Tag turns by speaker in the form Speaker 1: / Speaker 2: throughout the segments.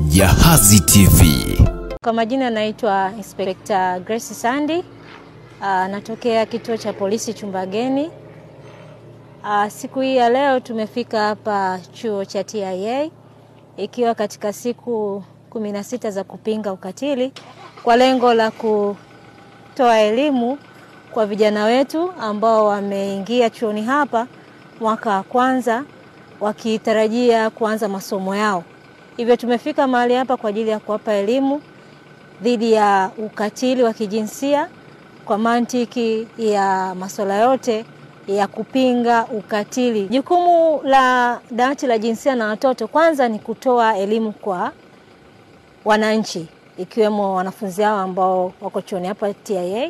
Speaker 1: Jahazi TV.
Speaker 2: Kwa majina naitwa Inspector Grace Sandi. Natokea kituo cha polisi Chumbageni. Siku hii ya leo tumefika hapa chuo cha TIA ikiwa katika siku 16 za kupinga ukatili kwa lengo la kutoa elimu kwa vijana wetu ambao wameingia chuoni hapa mwaka wa kwanza wakitarajia kuanza masomo yao. Hivyo tumefika mahali hapa kwa ajili ya kuwapa elimu dhidi ya ukatili wa kijinsia kwa mantiki ya masuala yote ya kupinga ukatili. Jukumu la dawati la jinsia na watoto kwanza ni kutoa elimu kwa wananchi ikiwemo wanafunzi hao ambao wako chuoni hapa TIA,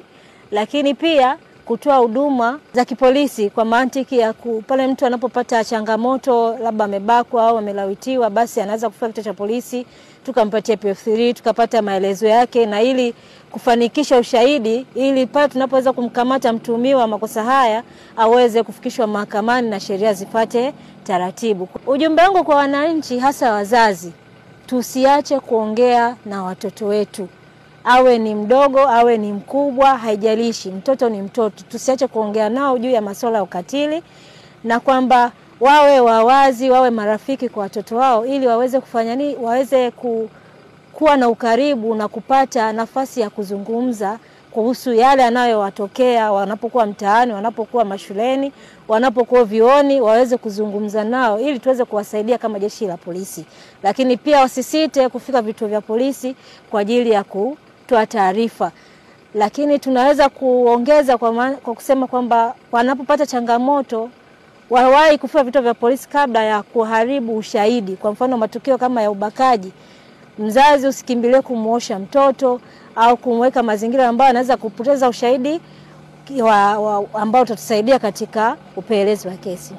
Speaker 2: lakini pia kutoa huduma za kipolisi kwa mantiki ya pale mtu anapopata changamoto, labda amebakwa au amelawitiwa, basi anaweza kufika kituo cha polisi tukampatia PF3 tukapata maelezo yake, na ili kufanikisha ushahidi ili pale tunapoweza kumkamata mtuhumiwa wa makosa haya aweze kufikishwa mahakamani na sheria zifate taratibu. Ujumbe wangu kwa wananchi, hasa wazazi, tusiache kuongea na watoto wetu. Awe ni mdogo, awe ni mkubwa, haijalishi, mtoto ni mtoto. Tusiache kuongea nao juu ya masuala ya ukatili, na kwamba wawe wawazi, wawe marafiki kwa watoto wao ili waweze kufanya nini, waweze kuwa na ukaribu na kupata nafasi ya kuzungumza kuhusu yale yanayowatokea wanapokuwa mtaani, wanapokuwa mashuleni, wanapokuwa vioni, waweze kuzungumza nao ili tuweze kuwasaidia kama jeshi la polisi. Lakini pia wasisite kufika vituo vya polisi kwa ajili ya kutoa taarifa. Lakini tunaweza kuongeza kwa kusema kwamba wanapopata changamoto wawahi kufika vituo vya polisi kabla ya kuharibu ushahidi. Kwa mfano matukio kama ya ubakaji, mzazi usikimbilie kumuosha mtoto au kumweka mazingira ambayo anaweza kupoteza ushahidi ambao utatusaidia katika upelelezi wa kesi.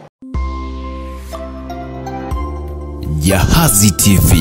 Speaker 1: Jahazi TV.